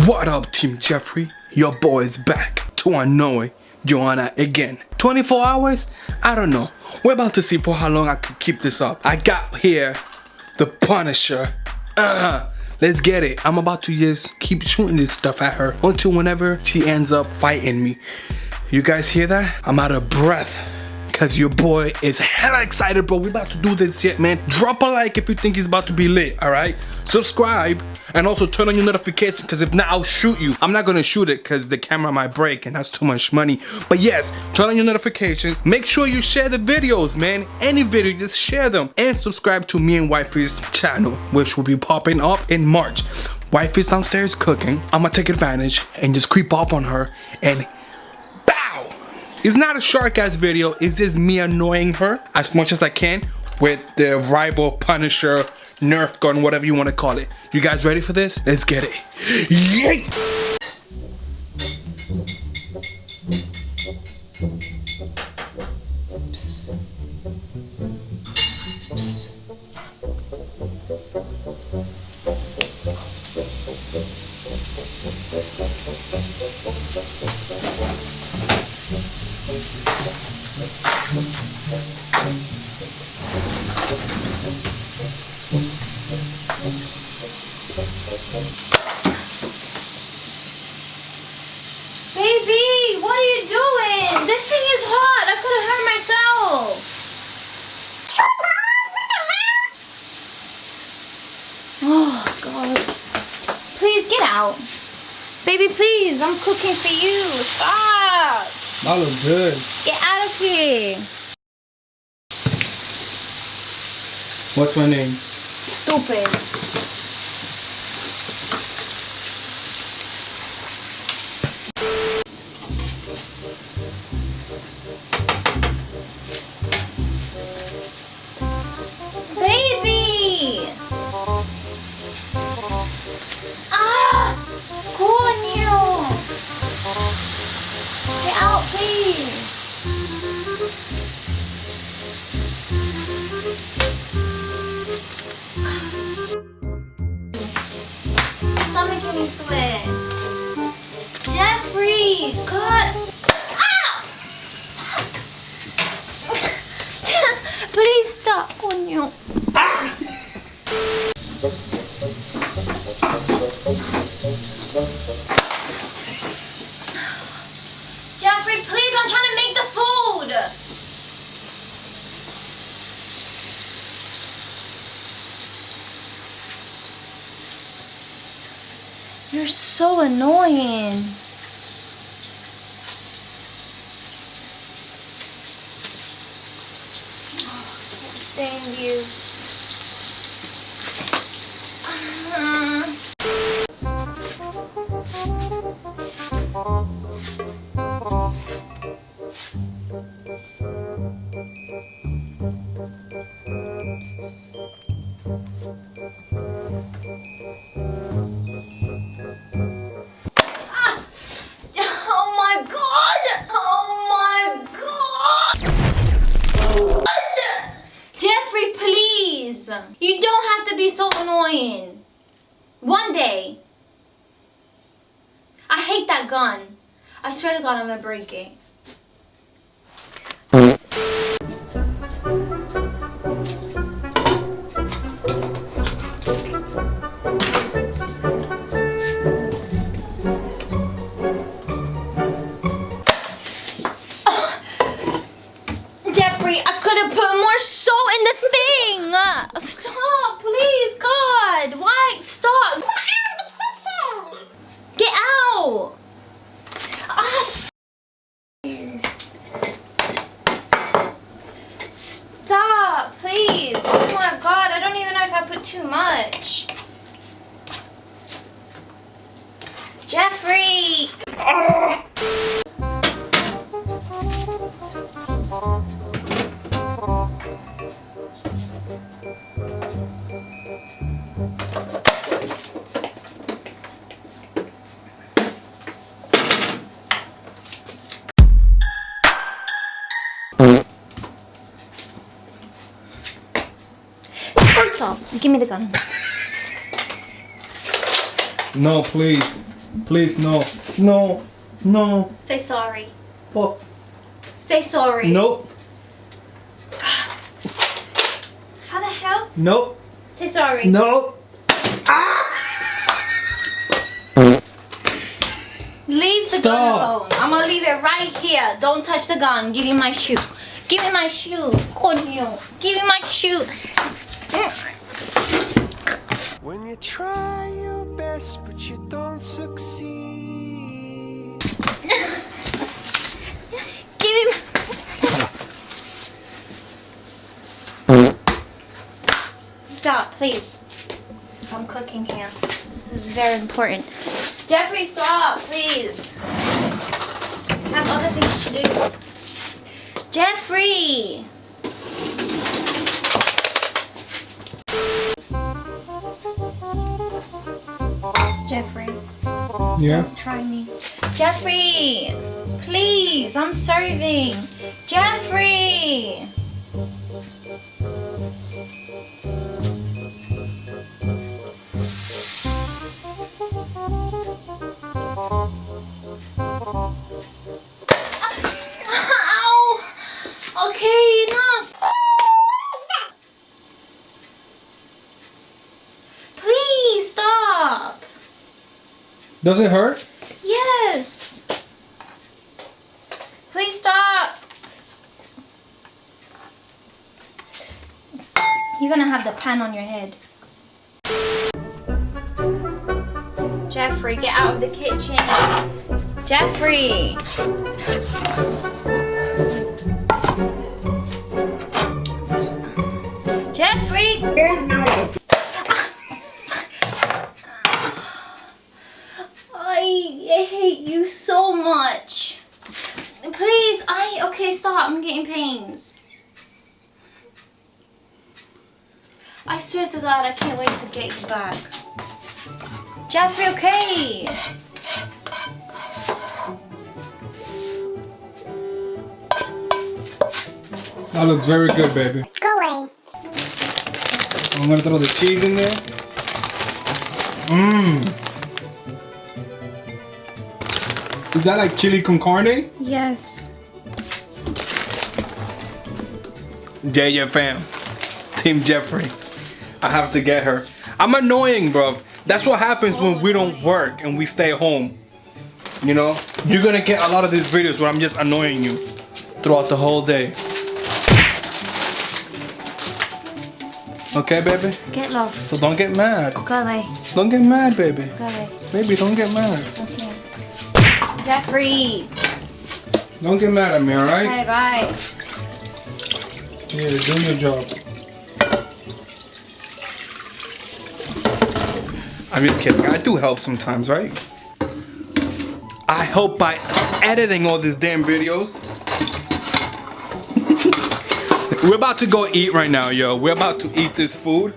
What up, Team Jeffrey? Your boy is back to annoy Joana again. 24 hours? I don't know. We're about to see for how long I could keep this up. I got here the Punisher. Let's get it. I'm about to just keep shooting this stuff at her until whenever she ends up fighting me. You guys hear that? I'm out of breath. Cause your boy is hella excited, bro. We about to do this shit, man. Drop a like if you think he's about to be lit, alright? Subscribe and also turn on your notifications, cause if not, I'll shoot you. I'm not gonna shoot it cause the camera might break and that's too much money. But yes, turn on your notifications. Make sure you share the videos, man. Any video, just share them. And subscribe to me and Wifey's channel, which will be popping up in March. Wifey's downstairs cooking. I'm gonna take advantage and just creep up on her and it's not a shark ass video, it's just me annoying her as much as I can with the rival Punisher, Nerf Gun, whatever you want to call it. You guys ready for this? Let's get it. Yay! Baby, what are you doing? This thing is hot. I could have hurt myself. Oh, God. Please get out. Baby, please. I'm cooking for you. Stop. That looks good. Get out of here. What's my name? Stupid. Baby! Ah! Coño! Get out, please. Stop making me sweat. Jeffrey! God! Ah! Please stop, coño. Jeffrey, please, I'm trying to make the food. You're so annoying. Oh, I can't stand you. You don't have to be so annoying. One day. I hate that gun. I swear to God, I'm gonna break it. Jeffrey, I could have put more salt in the thing. Stop, please, God. Why? Stop. Get out of the kitchen. Get out. Ah, stop, please. Oh my God, I don't even know if I put too much. Jeffrey. Stop. Give me the gun. No, please. Please, no. No. No. Say sorry. Well, Say sorry. nope. How the hell? Nope. Say sorry. Nope. Leave the gun alone. I'm gonna leave it right here. Don't touch the gun. Give me my shoe. Give me my shoe. Coño. Give me my shoe. When you try your best but you don't succeed. Give me. Stop, please. I'm cooking here. This is very important. Jeffrey, stop, please. I have other things to do. Jeffrey! Jeffrey. Yeah. Try me. Jeffrey! Please, I'm serving. Jeffrey! Ow! Okay, enough. Please stop. Does it hurt? Yes. Please stop. You're gonna have the pan on your head. Jeffrey, get out of the kitchen. Jeffrey. Jeffrey. I hate you so much. Please, okay, stop. I'm getting pains. I swear to God, I can't wait to get you back. Jeffrey, okay. That looks very good, baby. Go away. I'm gonna throw the cheese in there. Mmm. Is that like chili con carne? Yes. JJ fam. Team Jeffrey. I have to get her. I'm annoying, bro. That's what happens when we don't work and we stay home. You know? You're gonna get a lot of these videos where I'm just annoying you throughout the whole day. Okay, baby? Get lost. So don't get mad. Go away. Don't get mad, baby. Go away. Baby, don't get mad. Okay. Jeffrey. Don't get mad at me, alright? Bye bye. Yeah, do your job. I'm just kidding. I do help sometimes, right? I help by editing all these damn videos. We're about to go eat right now, yo. We're about to eat this food.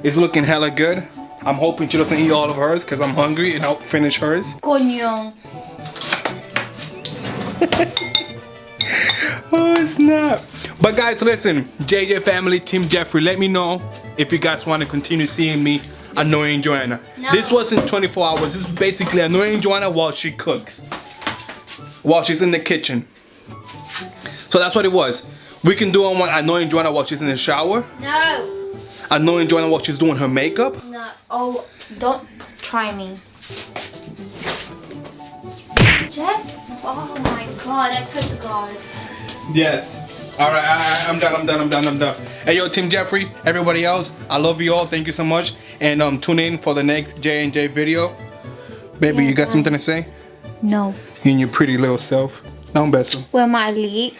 It's looking hella good. I'm hoping she doesn't eat all of hers because I'm hungry and help finish hers. Coño. Oh, snap. But guys, listen. JJ family, Team Jeffrey, let me know if you guys want to continue seeing me annoying Joanna. No. This wasn't 24 hours. This is basically annoying Joanna while she cooks. While she's in the kitchen. So that's what it was. We can do one annoying Joanna while she's in the shower. No. Annoying Joanna while she's doing her makeup. No. Oh, don't try me. Jeff? Oh my God, I swear to God. Yes. Alright, I'm done. Hey yo, Team Jeffrey, everybody else, I love you all. Thank you so much. And tune in for the next J&J video. Baby, Yeah, you got bye. something to say? No. You and your pretty little self. Dá beso. Where my leak?